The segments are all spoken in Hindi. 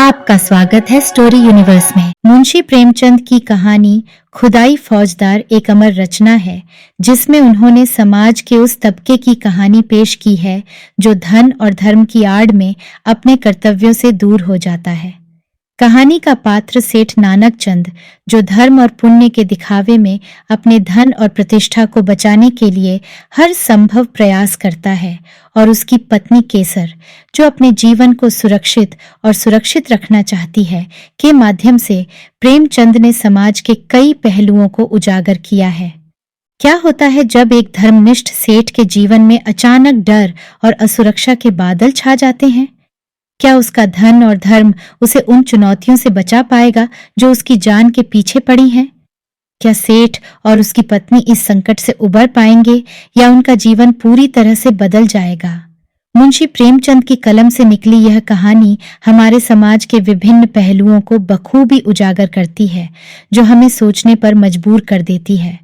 आपका स्वागत है स्टोरी यूनिवर्स में। मुंशी प्रेमचंद की कहानी खुदाई फौजदार एक अमर रचना है जिसमें उन्होंने समाज के उस तबके की कहानी पेश की है जो धन और धर्म की आड़ में अपने कर्तव्यों से दूर हो जाता है। कहानी का पात्र सेठ नानक चंद जो धर्म और पुण्य के दिखावे में अपने धन और प्रतिष्ठा को बचाने के लिए हर संभव प्रयास करता है, और उसकी पत्नी केसर जो अपने जीवन को सुरक्षित रखना चाहती है, के माध्यम से प्रेमचंद ने समाज के कई पहलुओं को उजागर किया है। क्या होता है जब एक धर्मनिष्ठ सेठ के जीवन में अचानक डर और असुरक्षा के बादल छा जाते हैं? क्या उसका धन और धर्म उसे उन चुनौतियों से बचा पाएगा जो उसकी जान के पीछे पड़ी हैं? क्या सेठ और उसकी पत्नी इस संकट से उबर पाएंगे या उनका जीवन पूरी तरह से बदल जाएगा? मुंशी प्रेमचंद की कलम से निकली यह कहानी हमारे समाज के विभिन्न पहलुओं को बखूबी उजागर करती है, जो हमें सोचने पर मजबूर कर देती है।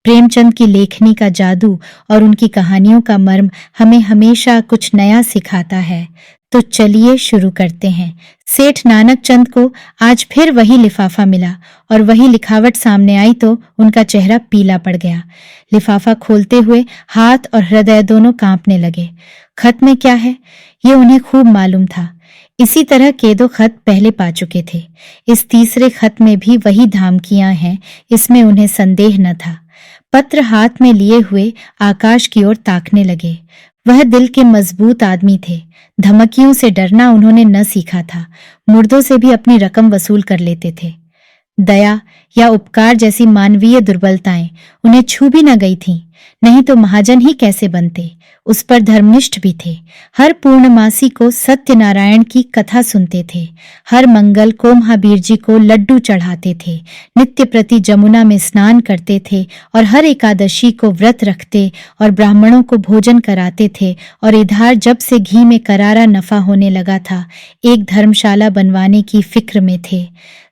प्रेमचंद की लेखनी का जादू और उनकी कहानियों का मर्म हमें हमेशा कुछ नया सिखाता है। तो चलिए शुरू करते हैं। सेठ नानक चंद को आज फिर वही लिफाफा मिला और वही लिखावट सामने आई तो उनका चेहरा पीला पड़ गया। लिफाफा खोलते हुए हाथ और हृदय दोनों कांपने लगे। खत में क्या है ये उन्हें खूब मालूम था। इसी तरह के 2 खत पहले पा चुके थे। इस तीसरे खत में भी वही धमकियां हैं, इसमें उन्हें संदेह न था। पत्र हाथ में लिए हुए आकाश की ओर ताकने लगे। वह दिल के मजबूत आदमी थे। धमकियों से डरना उन्होंने न सीखा था। मुर्दों से भी अपनी रकम वसूल कर लेते थे। दया या उपकार जैसी मानवीय दुर्बलताएं उन्हें छू भी न गई थीं, नहीं तो महाजन ही कैसे बनते। उस पर धर्मनिष्ठ भी थे। हर पूर्णमासी को सत्यनारायण की कथा सुनते थे। हर मंगल को महावीर जी को लड्डू चढ़ाते थे। नित्य प्रति जमुना में स्नान करते थे और हर एकादशी को व्रत रखते और ब्राह्मणों को भोजन कराते थे। और इधर जब से घी में करारा नफा होने लगा था, एक धर्मशाला बनवाने की फिक्र में थे।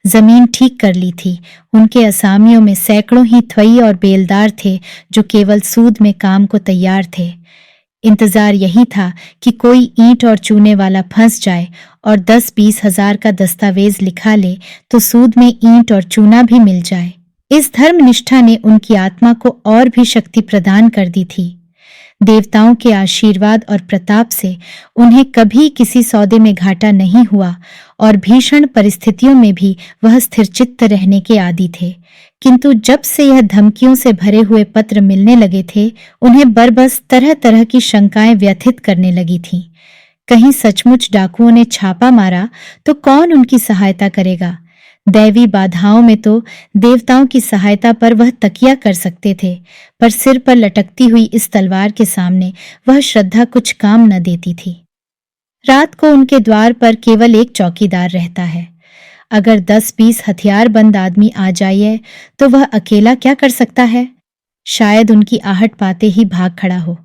जमीन ठीक कर ली थी। उनके असामियों में सैकड़ों ही थ्वई और बेलदार थे जो केवल सूद में काम को तैयार थे। इंतजार यही था कि कोई ईंट और चूने वाला फंस जाए और 10-20 हजार का दस्तावेज लिखा ले तो सूद में ईंट और चूना भी मिल जाए। इस धर्मनिष्ठा ने उनकी आत्मा को और भी शक्ति प्रदान कर दी थी। देवताओं के आशीर्वाद और प्रताप से उन्हें कभी किसी सौदे में घाटा नहीं हुआ और भीषण परिस्थितियों में भी वह स्थिरचित्त रहने के आदी थे। किंतु जब से यह धमकियों से भरे हुए पत्र मिलने लगे थे, उन्हें बरबस तरह तरह की शंकाएं व्यथित करने लगी थीं। कहीं सचमुच डाकुओं ने छापा मारा तो कौन उनकी सहायता करेगा? दैवी बाधाओं में तो देवताओं की सहायता पर वह तकिया कर सकते थे, पर सिर पर लटकती हुई इस तलवार के सामने वह श्रद्धा कुछ काम न देती थी। रात को उनके द्वार पर केवल एक चौकीदार रहता है। अगर 10-20 हथियारबंद आदमी आ जाए तो वह अकेला क्या कर सकता है? शायद उनकी आहट पाते ही भाग खड़ा हो।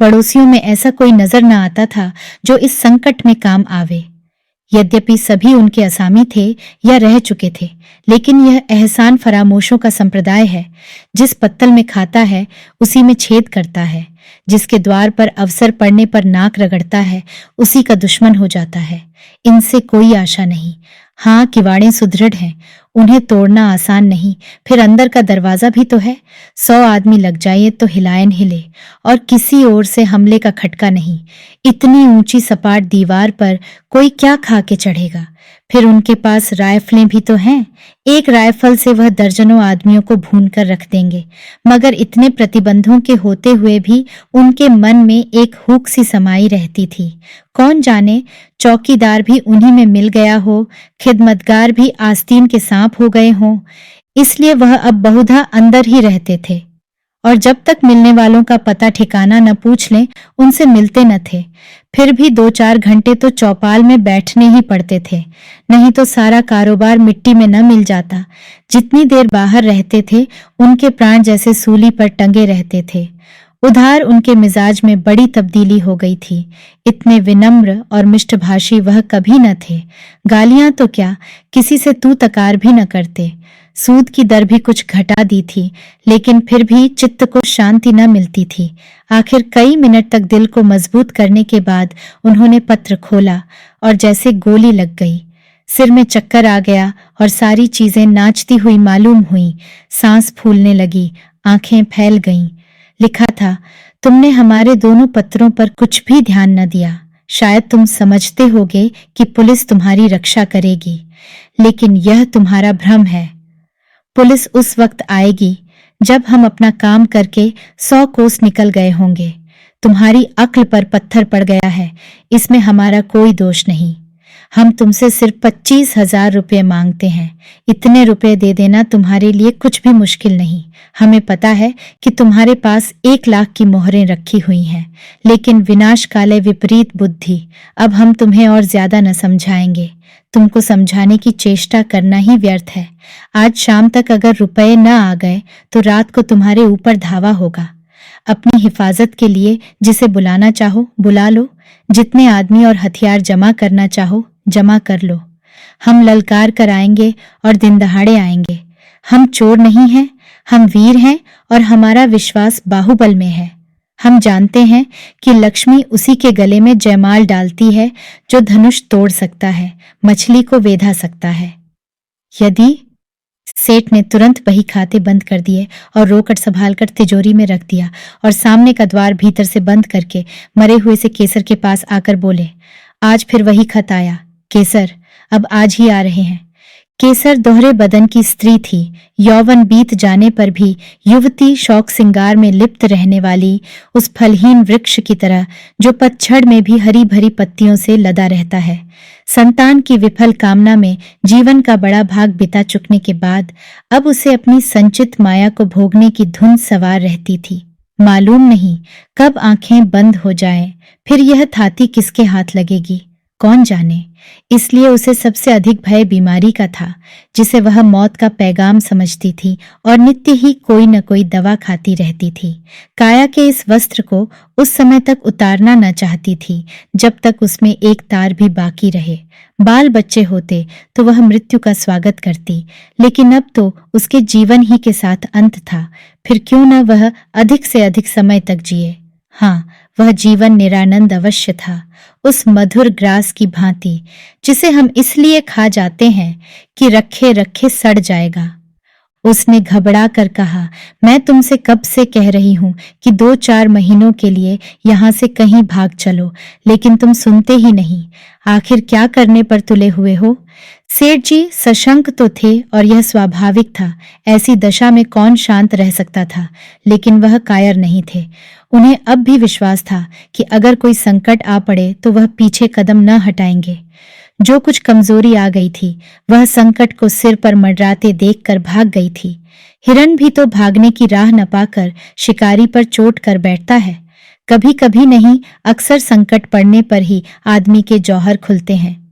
पड़ोसियों में ऐसा कोई नजर न आता था जो इस संकट में काम आवे। यद्यपि सभी उनके असामी थे या रह चुके थे, लेकिन यह एहसान फरामोशों का संप्रदाय है। जिस पत्तल में खाता है उसी में छेद करता है। जिसके द्वार पर अवसर पड़ने पर नाक रगड़ता है उसी का दुश्मन हो जाता है। इनसे कोई आशा नहीं। हाँ, किवाड़ें सुदृढ़ हैं, उन्हें तोड़ना आसान नहीं। फिर अंदर का दरवाजा भी तो है। 100 आदमी लग जाए तो हिलाए न हिले, और किसी ओर से हमले का खटका नहीं। इतनी ऊंची सपाट दीवार पर कोई क्या खा के चढ़ेगा? फिर उनके पास राइफलें भी तो हैं। एक राइफल से वह दर्जनों आदमियों को भून कर रख देंगे। मगर इतने प्रतिबंधों के होते हुए भी उनके मन में एक हुक सी समाई रहती थी। कौन जाने, चौकीदार भी उन्हीं में मिल गया हो, खिदमतगार भी आस्तीन के सांप हो गए हों। इसलिए वह अब बहुधा अंदर ही रहते थे, और जब तक मिलने वालों का पता ठिकाना न पूछ लें उनसे मिलते न थे। फिर भी 2-4 घंटे तो चौपाल में बैठने ही पड़ते थे, नहीं तो सारा कारोबार मिट्टी में न मिल जाता। जितनी देर बाहर रहते थे उनके प्राण जैसे सूली पर टंगे रहते थे। उधार उनके मिजाज में बड़ी तब्दीली हो गई थी। इतने विनम्र और मिष्टभाषी वह कभी न थे। गालियां तो क्या, किसी से तू तकार भी न करते। सूद की दर भी कुछ घटा दी थी, लेकिन फिर भी चित्त को शांति न मिलती थी। आखिर कई मिनट तक दिल को मजबूत करने के बाद उन्होंने पत्र खोला और जैसे गोली लग गई। सिर में चक्कर आ गया और सारी चीजें नाचती हुई मालूम हुई। सांस फूलने लगी, आंखें फैल गईं। लिखा था, तुमने हमारे दोनों पत्रों पर कुछ भी ध्यान न दिया। शायद तुम समझते होगे कि पुलिस तुम्हारी रक्षा करेगी, लेकिन यह तुम्हारा भ्रम है। पुलिस उस वक्त आएगी जब हम अपना काम करके 100 कोस निकल गए होंगे। तुम्हारी अक्ल पर पत्थर पड़ गया है, इसमें हमारा कोई दोष नहीं। हम तुमसे सिर्फ 25,000 रुपये मांगते हैं। इतने रुपए दे देना तुम्हारे लिए कुछ भी मुश्किल नहीं। हमें पता है कि तुम्हारे पास 1 लाख की मोहरें रखी हुई हैं, लेकिन विनाश काले विपरीत बुद्धि। अब हम तुम्हें और ज्यादा न समझाएंगे। तुमको समझाने की चेष्टा करना ही व्यर्थ है। आज शाम तक अगर रुपए न आ गए तो रात को तुम्हारे ऊपर धावा होगा। अपनी हिफाजत के लिए जिसे बुलाना चाहो बुला लो, जितने आदमी और हथियार जमा करना चाहो जमा कर लो। हम ललकार कर आएंगे और दिन दहाड़े आएंगे। हम चोर नहीं हैं, हम वीर हैं और हमारा विश्वास बाहुबल में है। हम जानते हैं कि लक्ष्मी उसी के गले में जयमाल डालती है जो धनुष तोड़ सकता है, मछली को वेधा सकता है। यदि सेठ ने तुरंत बही खाते बंद कर दिए और रोकड़ संभालकर तिजोरी में रख दिया और सामने का द्वार भीतर से बंद करके मरे हुए से केसर के पास आकर बोले, आज फिर वही खत आया। केसर, अब आज ही आ रहे हैं। केसर दोहरे बदन की स्त्री थी। यौवन बीत जाने पर भी युवती शौक सिंगार में लिप्त रहने वाली उस फलहीन वृक्ष की तरह जो पतझड़ में भी हरी भरी पत्तियों से लदा रहता है। संतान की विफल कामना में जीवन का बड़ा भाग बिता चुकने के बाद अब उसे अपनी संचित माया को भोगने की धुन सवार रहती थी। मालूम नहीं कब आंखें बंद हो जाएं, फिर यह थाती किसके हाथ लगेगी, कौन जाने। इसलिए उसे सबसे अधिक भय बीमारी का था, जिसे वह मौत का पैगाम समझती थी और नित्य ही कोई न कोई दवा खाती रहती थी। काया के इस वस्त्र को उस समय तक उतारना न चाहती थी जब तक उसमें एक तार भी बाकी रहे। बाल बच्चे होते तो वह मृत्यु का स्वागत करती, लेकिन अब तो उसके जीवन ही के साथ अंत था। फिर क्यों न वह अधिक से अधिक समय तक जिए। हाँ, वह जीवन निरानंद अवश्य था, उस मधुर ग्रास की भांति जिसे हम इसलिए खा जाते हैं कि रखे रखे सड़ जाएगा। उसने घबरा कर कहा, मैं तुमसे कब से कह रही हूं कि 2-4 महीनों के लिए यहां से कहीं भाग चलो, लेकिन तुम सुनते ही नहीं। आखिर क्या करने पर तुले हुए हो? सेठ जी सशंक तो थे और यह स्वाभाविक था। ऐसी दशा में कौन शांत रह सकता था, लेकिन वह कायर नहीं थे। उन्हें अब भी विश्वास था कि अगर कोई संकट आ पड़े तो वह पीछे कदम न हटाएंगे। जो कुछ कमजोरी आ गई थी वह संकट को सिर पर मंडराते देखकर भाग गई थी। हिरण भी तो भागने की राह न पाकर शिकारी पर चोट कर बैठता है। कभी कभी नहीं, अक्सर संकट पड़ने पर ही आदमी के जौहर खुलते हैं।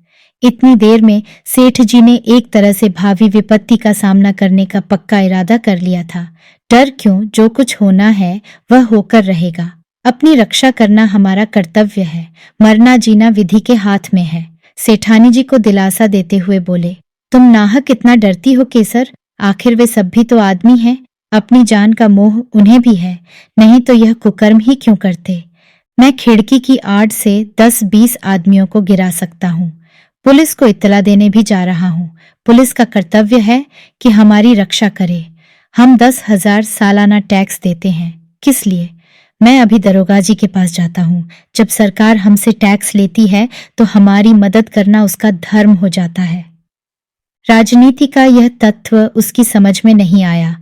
इतनी देर में सेठ जी ने एक तरह से भावी विपत्ति का सामना करने का पक्का इरादा कर लिया था। डर क्यों, जो कुछ होना है वह होकर रहेगा। अपनी रक्षा करना हमारा कर्तव्य है, मरना जीना विधि के हाथ में है। सेठानी जी को दिलासा देते हुए बोले, तुम नाहक इतना डरती हो केसर, आखिर वे सब भी तो आदमी हैं। अपनी जान का मोह उन्हें भी है, नहीं तो यह कुकर्म ही क्यों करते। मैं खिड़की की आड़ से 10-20 आदमियों को गिरा सकता हूँ। पुलिस को इत्तला देने भी जा रहा हूँ। पुलिस का कर्तव्य है कि हमारी रक्षा करे। हम 10,000 सालाना टैक्स देते हैं। किस लिए? मैं अभी दरोगा जी के पास जाता हूँ। जब सरकार हमसे टैक्स लेती है तो हमारी मदद करना उसका धर्म हो जाता है। राजनीति का यह तत्व उसकी समझ में नहीं आया।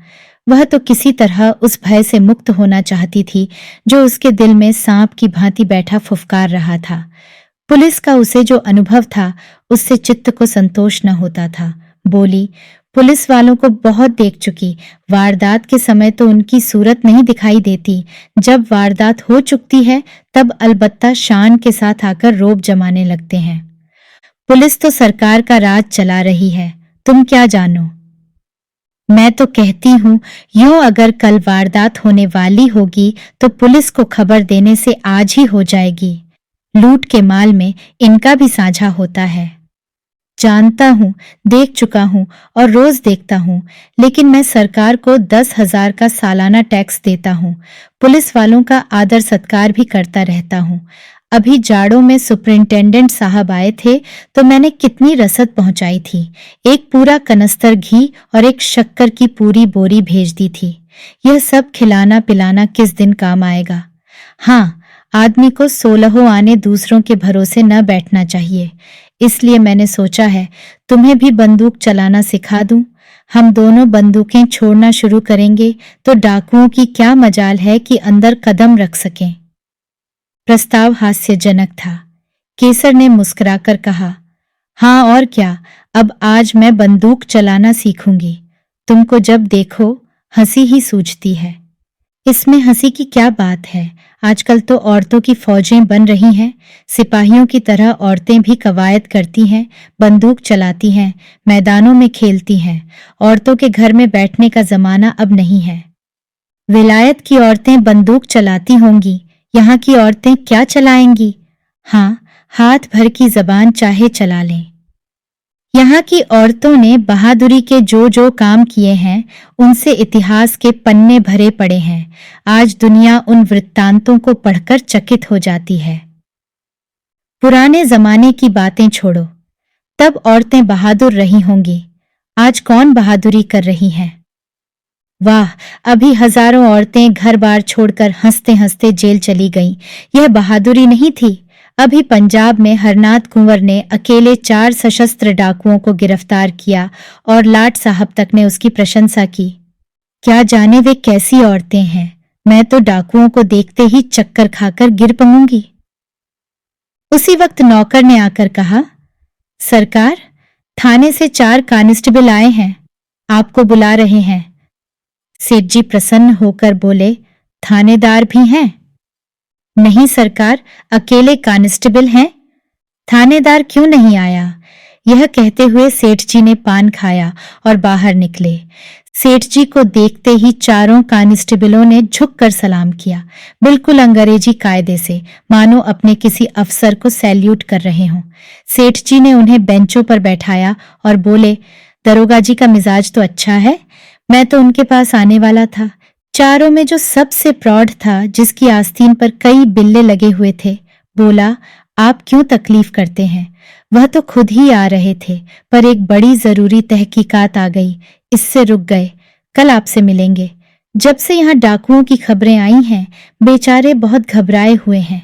वह तो किसी तरह उस भय से मुक्त होना चाहती थी जो उसके दिल में सांप की भांति बैठा फुफकार रहा था। पुलिस का उसे जो अनुभव था उससे चित्त को संतोष न होता था। बोली, पुलिस वालों को बहुत देख चुकी। वारदात के समय तो उनकी सूरत नहीं दिखाई देती, जब वारदात हो चुकती है तब अलबत्ता शान के साथ आकर रोब जमाने लगते हैं। पुलिस तो सरकार का राज चला रही है, तुम क्या जानो। मैं तो कहती हूँ यूं अगर कल वारदात होने वाली होगी तो पुलिस को खबर देने से आज ही हो जाएगी। लूट के माल में इनका भी साझा होता है। जानता हूँ, देख चुका हूँ और रोज देखता हूँ, लेकिन मैं सरकार को 10,000 का सालाना टैक्स देता हूँ। पुलिस वालों का आदर सत्कार भी करता रहता हूँ। अभी जाड़ों में सुपरिंटेंडेंट साहब आए थे तो मैंने कितनी रसद पहुंचाई थी। एक पूरा कनस्तर घी और एक शक्कर की पूरी बोरी भेज दी थी। यह सब खिलाना पिलाना किस दिन काम आएगा। हाँ, आदमी को 16 आने दूसरों के भरोसे न बैठना चाहिए। इसलिए मैंने सोचा है तुम्हें भी बंदूक चलाना सिखा दूं। हम दोनों बंदूकें छोड़ना शुरू करेंगे तो डाकुओं की क्या मजाल है कि अंदर कदम रख सकें। प्रस्ताव हास्यजनक था। केसर ने मुस्कुराकर कहा, हाँ और क्या, अब आज मैं बंदूक चलाना सीखूंगी। तुमको जब देखो हंसी ही सूझती है। इसमें हंसी की क्या बात है। आजकल तो औरतों की फौजें बन रही हैं। सिपाहियों की तरह औरतें भी कवायद करती हैं, बंदूक चलाती हैं, मैदानों में खेलती हैं। औरतों के घर में बैठने का जमाना अब नहीं है। विलायत की औरतें बंदूक चलाती होंगी, यहाँ की औरतें क्या चलाएंगी। हाँ, हाथ भर की जबान चाहे चला लें। यहाँ की औरतों ने बहादुरी के जो जो काम किए हैं उनसे इतिहास के पन्ने भरे पड़े हैं। आज दुनिया उन वृत्तांतों को पढ़कर चकित हो जाती है। पुराने जमाने की बातें छोड़ो, तब औरतें बहादुर रही होंगी। आज कौन बहादुरी कर रही हैं। वाह, अभी हजारों औरतें घर बार छोड़कर हंसते हंसते जेल चली गईं। यह बहादुरी नहीं थी। अभी पंजाब में हरनाथ कुंवर ने अकेले 4 सशस्त्र डाकुओं को गिरफ्तार किया और लाट साहब तक ने उसकी प्रशंसा की। क्या जाने वे कैसी औरतें हैं। मैं तो डाकुओं को देखते ही चक्कर खाकर गिर पड़ूंगी। उसी वक्त नौकर ने आकर कहा, सरकार, थाने से 4 कांस्टेबल आए हैं, आपको बुला रहे हैं। सेठ जी प्रसन्न होकर बोले, थानेदार भी हैं। नहीं सरकार, अकेले कांस्टेबल हैं। थानेदार क्यों नहीं आया। यह कहते हुए सेठ जी ने पान खाया और बाहर निकले। सेठ जी को देखते ही चारों कांस्टेबलों ने झुककर सलाम किया, बिल्कुल अंग्रेजी कायदे से, मानो अपने किसी अफसर को सैल्यूट कर रहे हों। सेठ जी ने उन्हें बेंचों पर बैठाया और बोले, दरोगा जी का मिजाज तो अच्छा है। मैं तो उनके पास आने वाला था। चारों में जो सबसे प्रौढ़ था, जिसकी आस्तीन पर कई बिल्ले लगे हुए थे, बोला, आप क्यों तकलीफ करते हैं। वह तो खुद ही आ रहे थे, पर एक बड़ी जरूरी तहकीकात आ गई, इससे रुक गए। कल आपसे मिलेंगे। जब से यहाँ डाकुओं की खबरें आई हैं, बेचारे बहुत घबराए हुए हैं।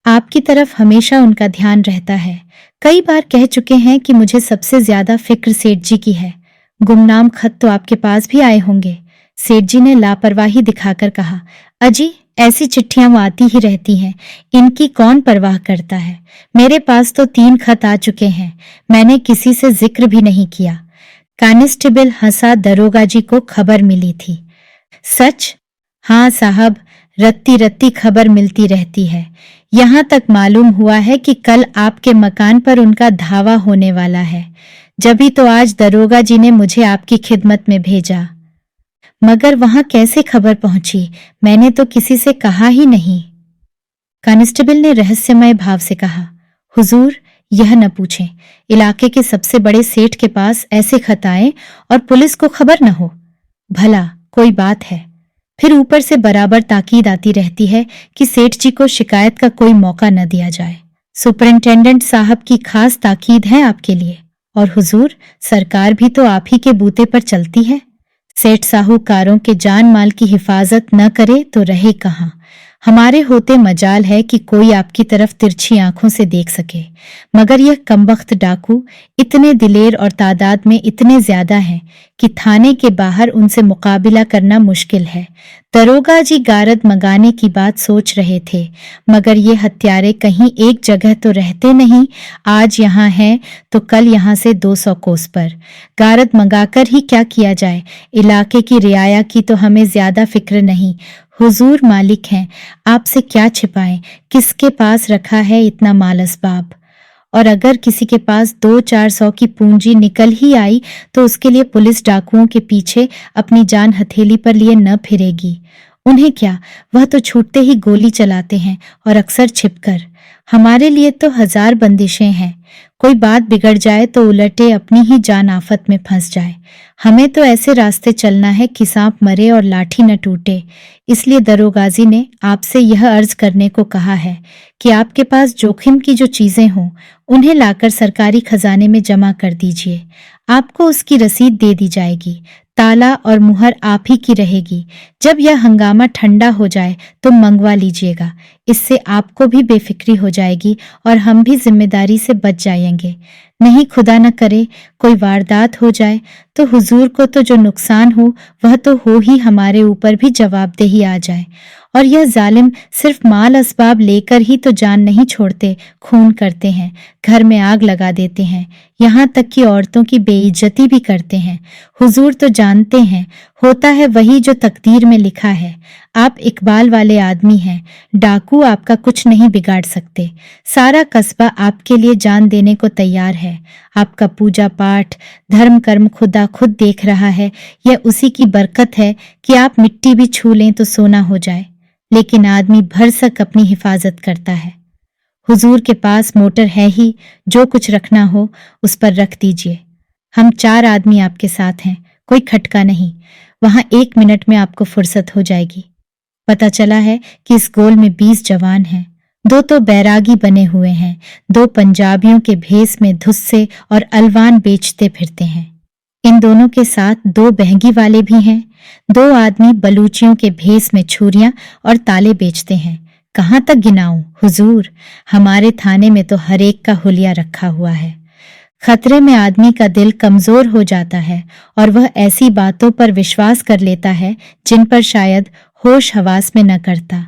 आपकी तरफ हमेशा उनका ध्यान रहता है। कई बार कह चुके हैं कि मुझे सबसे ज्यादा फिक्र सेठ जी की है। गुमनाम खत तो आपके पास भी आए होंगे। सेठ जी ने लापरवाही दिखाकर कहा, अजी, ऐसी चिट्ठियां आती ही रहती हैं, इनकी कौन परवाह करता है। मेरे पास तो 3 खत आ चुके हैं, मैंने किसी से जिक्र भी नहीं किया। कांस्टेबल हंसा, दरोगा जी को खबर मिली थी। सच? हाँ साहब, रत्ती रत्ती खबर मिलती रहती है। यहाँ तक मालूम हुआ है कि कल आपके मकान पर उनका धावा होने वाला है। जभी तो आज दरोगा जी ने मुझे आपकी खिदमत में भेजा। मगर वहां कैसे खबर पहुंची, मैंने तो किसी से कहा ही नहीं। कांस्टेबल ने रहस्यमय भाव से कहा, हुजूर, यह न पूछें। इलाके के सबसे बड़े सेठ के पास ऐसे खत आए और पुलिस को खबर न हो। भला कोई बात है। फिर ऊपर से बराबर ताकीद आती रहती है कि सेठ जी को शिकायत का कोई मौका न दिया जाए। सुपरिंटेंडेंट साहब की खास ताकीद है आपके लिए। और हुजूर, सरकार भी तो आप ही के बूते पर चलती है। सेठ साहूकारों के जान माल की हिफाजत न करे तो रहे कहाँ। हमारे होते मजाल है कि कोई आपकी तरफ तिरछी आंखों से देख सके, मगर यह कमबख्त डाकू इतने दिलेर और तादाद में इतने ज्यादा हैं कि थाने के बाहर उनसे मुकाबिला करना मुश्किल है। दरोगा जी गारद मंगाने की बात सोच रहे थे, मगर ये हत्यारे कहीं एक जगह तो रहते नहीं। आज यहाँ हैं तो कल यहाँ से 200 कोस पर। गारद मंगाकर ही क्या किया जाए। इलाके की रियाया की तो हमें ज्यादा फिक्र नहीं। हुजूर मालिक हैं, आपसे क्या छिपाएं, किसके पास रखा है इतना माल असबाब। और अगर किसी के पास 200-400 की पूंजी निकल ही आई तो उसके लिए पुलिस डाकुओं के पीछे अपनी जान हथेली पर लिए न फिरेगी। उन्हें क्या, वह तो छूटते ही गोली चलाते हैं और अक्सर छिपकर। हमारे लिए तो 1000 बंदिशें हैं। कोई बात बिगड़ जाए तो उलटे अपनी ही जान आफत में फंस जाए। हमें तो ऐसे रास्ते चलना है कि सांप मरे और लाठी न टूटे। इसलिए दरोगाजी ने आपसे यह अर्ज करने को कहा है कि आपके पास जोखिम की जो चीजें हों उन्हें लाकर सरकारी खजाने में जमा कर दीजिए। आपको उसकी रसीद दे दी जाएगी। ताला और मुहर आप ही की रहेगी। जब यह हंगामा ठंडा हो जाए तो मंगवा लीजिएगा। इससे आपको भी बेफिक्री हो जाएगी और हम भी जिम्मेदारी से बच जाएंगे। नहीं खुदा न करे कोई वारदात हो जाए तो हुजूर को तो जो नुकसान हो वह तो हो ही, हमारे ऊपर भी जवाबदेही आ जाए। और यह जालिम सिर्फ माल असबाब लेकर ही तो जान नहीं छोड़ते, खून करते हैं, घर में आग लगा देते हैं, यहाँ तक कि औरतों की बेइज्जती भी करते हैं। हुजूर तो जानते हैं होता है वही जो तकदीर में लिखा है। आप इकबाल वाले आदमी हैं, डाकू आपका कुछ नहीं बिगाड़ सकते। सारा कस्बा आपके लिए जान देने को तैयार है। आपका पूजा पाठ धर्म कर्म खुदा खुद देख रहा है। यह उसी की बरकत है कि आप मिट्टी भी छू लें तो सोना हो जाए। लेकिन आदमी भरसक अपनी हिफाजत करता है। हुजूर के पास मोटर है ही, जो कुछ रखना हो उस पर रख दीजिए। हम 4 आदमी आपके साथ हैं, कोई खटका नहीं। वहां 1 मिनट में आपको फुर्सत हो जाएगी। पता चला है कि इस गोल में 20 जवान हैं। 2 तो बैरागी बने हुए हैं, 2 पंजाबियों के भेस में धुस्से और अलवान बेचते फिरते हैं। इन दोनों के साथ 2 बहंगी वाले भी हैं। 2 आदमी बलूचियों के भेस में छुरियां और ताले बेचते हैं। कहाँ तक गिनाऊं हुजूर, हमारे थाने में तो हर एक का हुलिया रखा हुआ है। खतरे में आदमी का दिल कमजोर हो जाता है और वह ऐसी बातों पर विश्वास कर लेता है जिन पर शायद होश हवास में न करता।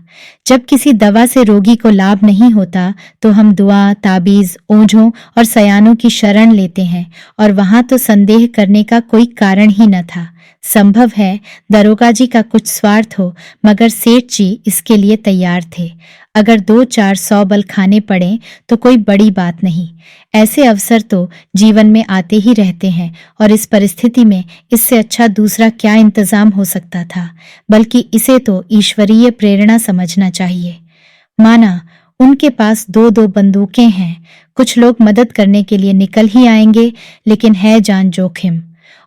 जब किसी दवा से रोगी को लाभ नहीं होता तो हम दुआ, ताबीज, ओझों और सयानों की शरण लेते हैं, और वहां तो संदेह करने का कोई कारण ही न था। संभव है दरोगा जी का कुछ स्वार्थ हो, मगर सेठ जी इसके लिए तैयार थे। अगर 2-400 बल खाने पड़े तो कोई बड़ी बात नहीं। ऐसे अवसर तो जीवन में आते ही रहते हैं, और इस परिस्थिति में इससे अच्छा दूसरा क्या इंतजाम हो सकता था। बल्कि इसे तो ईश्वरीय प्रेरणा समझना चाहिए। माना उनके पास 2-2 बंदूकें हैं। कुछ लोग मदद करने के लिए निकल ही आएंगे, लेकिन है जान जोखिम।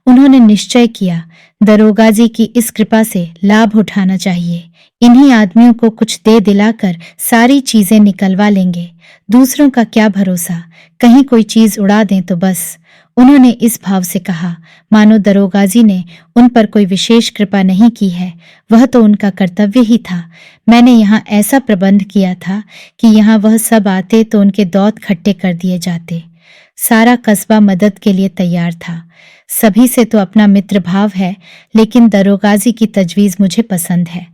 उन्होंने निश्चय किया दरोगा जी की इस कृपा से लाभ उठाना चाहिए। इन्हीं आदमियों को कुछ दे दिलाकर सारी चीजें निकलवा लेंगे। दूसरों का क्या भरोसा, कहीं कोई चीज उड़ा दें तो बस। उन्होंने इस भाव से कहा मानो दरोगा जी ने उन पर कोई विशेष कृपा नहीं की है, वह तो उनका कर्तव्य ही था। मैंने यहाँ ऐसा प्रबंध किया था कि यहाँ वह सब आते तो उनके दौत खट्टे कर दिए जाते। सारा कस्बा मदद के लिए तैयार था। सभी से तो अपना मित्र भाव है, लेकिन दरोगाजी की तजवीज मुझे पसंद है।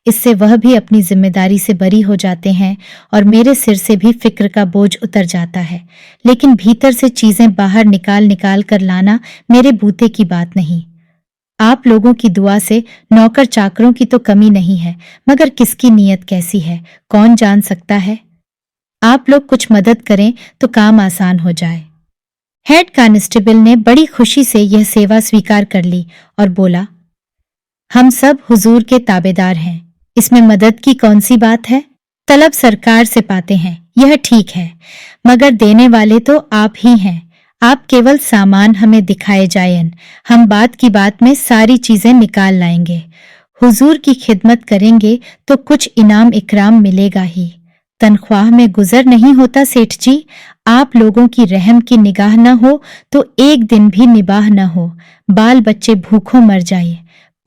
इससे वह भी अपनी जिम्मेदारी से बरी हो जाते हैं और मेरे सिर से भी फिक्र का बोझ उतर जाता है। लेकिन भीतर से चीजें बाहर निकाल निकाल कर लाना मेरे बूते की बात नहीं। आप लोगों की दुआ से नौकर चाकरों की तो कमी नहीं है, मगर किसकी नीयत कैसी है कौन जान सकता है। आप लोग कुछ मदद करें तो काम आसान हो जाए। हेड कांस्टेबल ने बड़ी खुशी से यह सेवा स्वीकार कर ली और बोला, हम सब हुजूर के ताबेदार हैं, इसमें मदद की कौन सी बात है। तलब सरकार से पाते हैं, यह ठीक है, मगर देने वाले तो आप ही हैं। आप केवल सामान हमें दिखाए जायन, हम बात की बात में सारी चीजें निकाल लाएंगे। हुजूर की खिदमत करेंगे तो कुछ इनाम इकराम मिलेगा ही। तनख्वाह में गुजर नहीं होता सेठ जी। आप लोगों की रहम की निगाह न हो तो एक दिन भी निबाह न हो, बाल बच्चे भूखों मर जाए।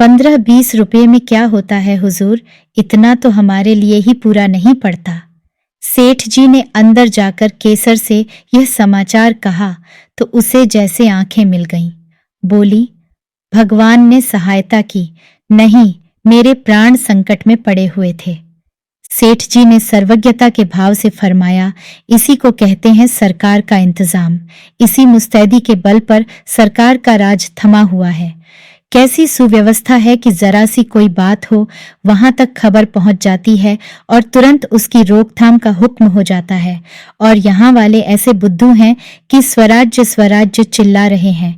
15-20 रुपये में क्या होता है हुजूर, इतना तो हमारे लिए ही पूरा नहीं पड़ता। सेठ जी ने अंदर जाकर केसर से यह समाचार कहा तो उसे जैसे आंखें मिल गईं। बोली, भगवान ने सहायता की, नहीं मेरे प्राण संकट में पड़े हुए थे। सेठ जी ने सर्वज्ञता के भाव से फरमाया, इसी को कहते हैं सरकार का इंतजाम। इसी मुस्तैदी के बल पर सरकार का राज थमा हुआ है। कैसी सुव्यवस्था है कि जरा सी कोई बात हो वहां तक खबर पहुंच जाती है और तुरंत उसकी रोकथाम का हुक्म हो जाता है। और यहाँ वाले ऐसे बुद्धू हैं कि स्वराज्य स्वराज्य चिल्ला रहे हैं।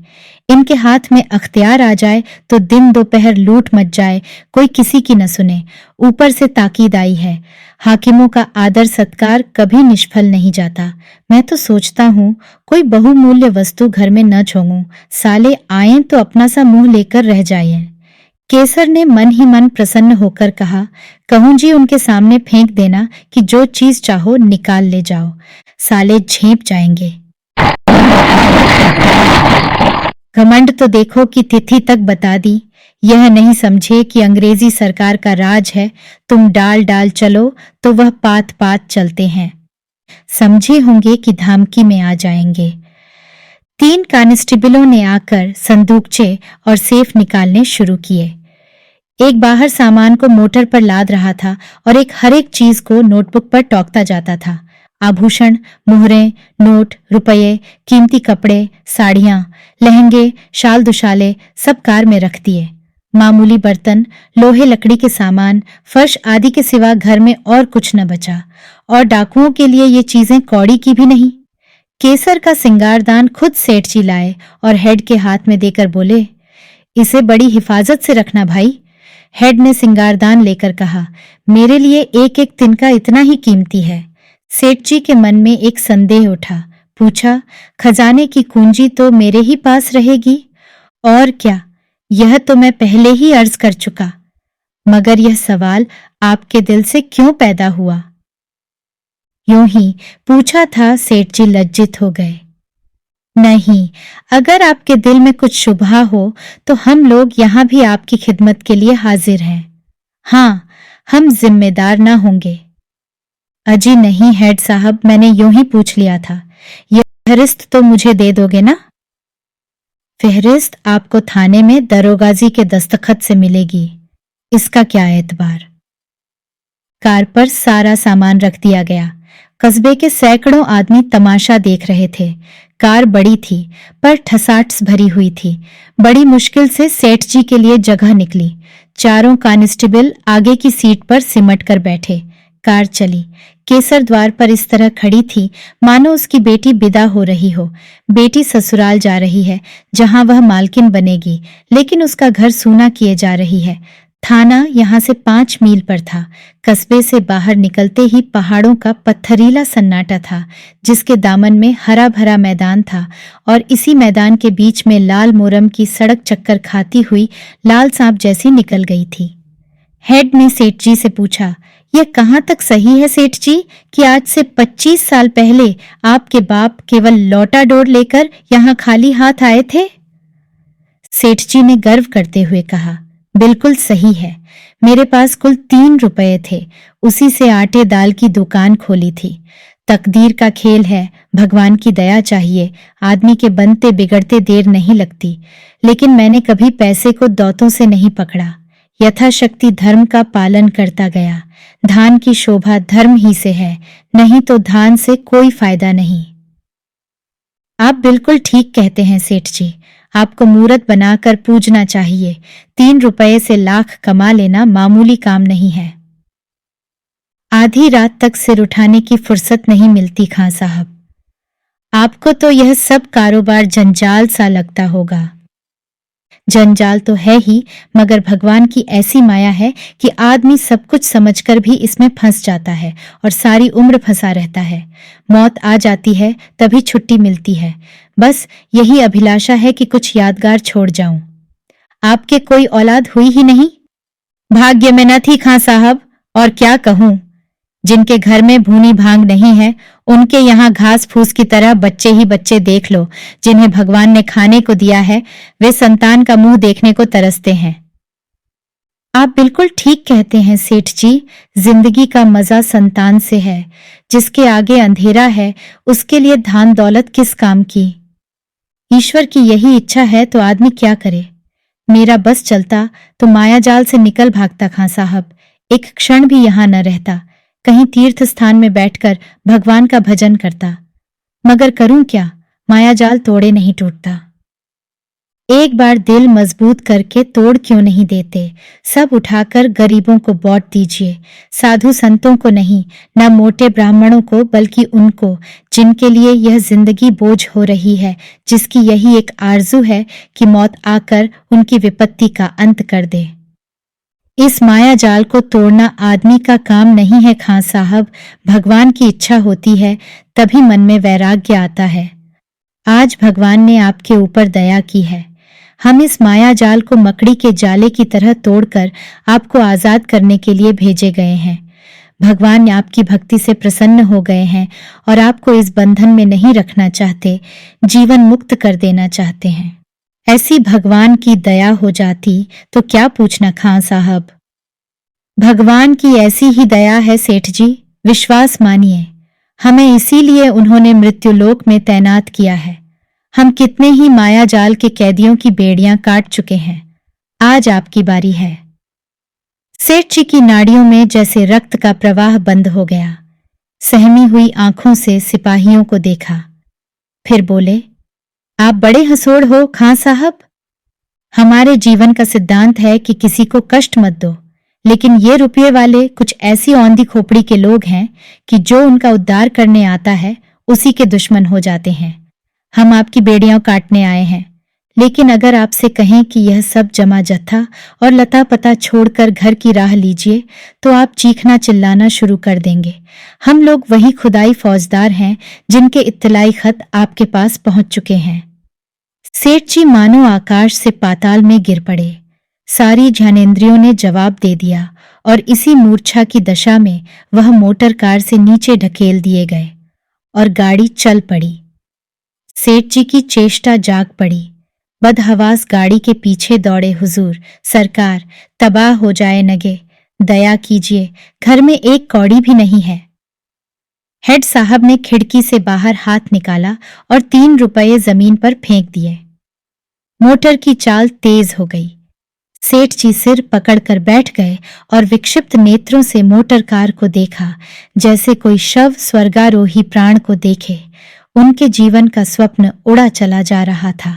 इनके हाथ में अख्तियार आ जाए तो दिन दोपहर लूट मच जाए, कोई किसी की न सुने। ऊपर से ताकीद आई है, हाकिमों का आदर सत्कार कभी निष्फल नहीं जाता। मैं तो सोचता हूँ कोई बहुमूल्य वस्तु घर में न छोंगूं, साले आएं तो अपना सा मुंह लेकर रह जाएं। केसर ने मन ही मन प्रसन्न होकर कहा, कहूं जी उनके सामने फेंक देना कि जो चीज चाहो निकाल ले जाओ, साले झेप जाएंगे। घमंड तो देखो कि तिथि तक बता दी। यह नहीं समझे कि अंग्रेजी सरकार का राज है, तुम डाल डाल चलो तो वह पात पात चलते हैं। समझे होंगे कि धमकी में आ जाएंगे। 3 कांस्टेबलों ने आकर संदूकचे और सेफ निकालने शुरू किए। एक बाहर सामान को मोटर पर लाद रहा था और एक हर एक चीज को नोटबुक पर टोकता जाता था। आभूषण, मुहरें, नोट, रुपये, कीमती कपड़े, साड़ियां, लहंगे, शाल दुशाले सब कार में रख दिए। मामूली बर्तन, लोहे लकड़ी के सामान, फर्श आदि के सिवा घर में और कुछ न बचा, और डाकुओं के लिए ये चीजें कौड़ी की भी नहीं। केसर का सिंगारदान खुद सेठ जी लाए और हेड के हाथ में देकर बोले, इसे बड़ी हिफाजत से रखना भाई। हेड ने सिंगारदान लेकर कहा, मेरे लिए एक एक तिनका इतना ही कीमती है। सेठ जी के मन में एक संदेह उठा। पूछा, खजाने की कुंजी तो मेरे ही पास रहेगी? और क्या, यह तो मैं पहले ही अर्ज कर चुका, मगर यह सवाल आपके दिल से क्यों पैदा हुआ? यूं ही पूछा था, सेठ जी लज्जित हो गए। नहीं, अगर आपके दिल में कुछ शुबहा हो तो हम लोग यहाँ भी आपकी खिदमत के लिए हाजिर हैं। हाँ, हम जिम्मेदार ना होंगे। अजी नहीं हेड साहब, मैंने यूं ही पूछ लिया था। यह फहरिस्त तो मुझे दे दोगे ना? फहरिस्त आपको थाने में दरोगाजी के दस्तखत से मिलेगी, इसका क्या एतबार। कार पर सारा सामान रख दिया गया। कस्बे के सैकड़ों आदमी तमाशा देख रहे थे। कार बड़ी थी पर ठसाठस भरी हुई थी। बड़ी मुश्किल से सेठ जी के लिए जगह निकली। चारों कांस्टेबल आगे की सीट पर सिमट कर बैठे। कार चली। केसर द्वार पर इस तरह खड़ी थी मानो उसकी बेटी विदा हो रही हो। बेटी ससुराल जा रही है जहां वह मालकिन बनेगी, लेकिन उसका घर सूना किए जा रही है। थाना यहाँ से 5 मील पर था। कस्बे से बाहर निकलते ही पहाड़ों का पत्थरीला सन्नाटा था, जिसके दामन में हरा भरा मैदान था, और इसी मैदान के बीच में लाल मोरम की सड़क चक्कर खाती हुई लाल सांप जैसी निकल गई थी। हेड ने सेठ जी से पूछा, यह कहाँ तक सही है सेठ जी कि आज से 25 साल पहले आपके बाप केवल लौटा डोर लेकर यहाँ खाली हाथ आए थे? सेठ जी ने गर्व करते हुए कहा, बिल्कुल सही है। मेरे पास कुल 3 रुपए थे, उसी से आटे दाल की दुकान खोली थी। तकदीर का खेल है, भगवान की दया चाहिए, आदमी के बनते बिगड़ते देर नहीं लगती। लेकिन मैंने कभी पैसे को दौतों से नहीं पकड़ा, यथाशक्ति धर्म का पालन करता गया। धान की शोभा धर्म ही से है, नहीं तो धान से कोई फायदा नहीं। आप बिल्कुल ठीक कहते हैं सेठ जी, आपको मूरत बनाकर पूजना चाहिए। 3 रुपए से लाख कमा लेना मामूली काम नहीं है। आधी रात तक सिर उठाने की फुर्सत नहीं मिलती खां साहब। आपको तो यह सब कारोबार जंजाल सा लगता होगा। जंजाल तो है ही, मगर भगवान की ऐसी माया है कि आदमी सब कुछ समझकर भी इसमें फंस जाता है और सारी उम्र फंसा रहता है। मौत आ जाती है तभी छुट्टी मिलती है। बस यही अभिलाषा है कि कुछ यादगार छोड़ जाऊं। आपके कोई औलाद हुई ही नहीं? भाग्य में न थी खां साहब, और क्या कहूं। जिनके घर में भूनी भांग नहीं है, उनके यहाँ घास फूस की तरह बच्चे ही बच्चे देख लो। जिन्हें भगवान ने खाने को दिया है, वे संतान का मुंह देखने को तरसते हैं। आप बिल्कुल ठीक कहते हैं सेठ जी, जिंदगी का मजा संतान से है। जिसके आगे अंधेरा है, उसके लिए धान दौलत किस काम की। ईश्वर की यही इच्छा है तो आदमी क्या करे। मेरा बस चलता तो मायाजाल से निकल भागता खां साहब, एक क्षण भी यहां न रहता। कहीं तीर्थ स्थान में बैठकर भगवान का भजन करता, मगर करूं क्या, मायाजाल तोड़े नहीं टूटता। एक बार दिल मजबूत करके तोड़ क्यों नहीं देते? सब उठाकर गरीबों को बांट दीजिए। साधु संतों को नहीं, न मोटे ब्राह्मणों को, बल्कि उनको जिनके लिए यह जिंदगी बोझ हो रही है, जिसकी यही एक आरजू है कि मौत आकर उनकी विपत्ति का अंत कर दे। इस माया जाल को तोड़ना आदमी का काम नहीं है खां साहब, भगवान की इच्छा होती है तभी मन में वैराग्य आता है। आज भगवान ने आपके ऊपर दया की है। हम इस माया जाल को मकड़ी के जाले की तरह तोड़कर आपको आजाद करने के लिए भेजे गए हैं। भगवान आपकी भक्ति से प्रसन्न हो गए हैं और आपको इस बंधन में नहीं रखना चाहते, जीवन मुक्त कर देना चाहते हैं। ऐसी भगवान की दया हो जाती तो क्या पूछना खां साहब। भगवान की ऐसी ही दया है सेठ जी, विश्वास मानिए। हमें इसीलिए उन्होंने मृत्युलोक में तैनात किया है। हम कितने ही माया जाल के कैदियों की बेड़ियां काट चुके हैं। आज आपकी बारी है। सेठ जी की नाड़ियों में जैसे रक्त का प्रवाह बंद हो गया। सहमी हुई आंखों से सिपाहियों को देखा, फिर बोले, आप बड़े हंसोड़ हो खां साहब। हमारे जीवन का सिद्धांत है कि किसी को कष्ट मत दो, लेकिन ये रुपये वाले कुछ ऐसी औंधी खोपड़ी के लोग हैं कि जो उनका उद्धार करने आता है उसी के दुश्मन हो जाते हैं। हम आपकी बेड़ियां काटने आए हैं, लेकिन अगर आपसे कहें कि यह सब जमा जत्था और लता पता छोड़कर घर की राह लीजिए तो आप चीखना चिल्लाना शुरू कर देंगे। हम लोग वही खुदाई फौजदार हैं जिनके इत्तलाई खत आपके पास पहुंच चुके हैं। सेठ जी मानो आकाश से पाताल में गिर पड़े। सारी ज्ञानेंद्रियों ने जवाब दे दिया और इसी मूर्छा की दशा में वह मोटर कार से नीचे ढकेल दिए गए और गाड़ी चल पड़ी। सेठ जी की चेष्टा जाग पड़ी। बदहवास गाड़ी के पीछे दौड़े, हुजूर सरकार, तबाह हो जाए नगे, दया कीजिए, घर में एक कौड़ी भी नहीं है। हेड साहब ने खिड़की से बाहर हाथ निकाला और 3 रुपये जमीन पर फेंक दिए। मोटर की चाल तेज हो गई। सेठ जी सिर पकड़कर बैठ गए और विक्षिप्त नेत्रों से मोटर कार को देखा, जैसे कोई शव स्वर्गारोही प्राण को देखे। उनके जीवन का स्वप्न उड़ा चला जा रहा था।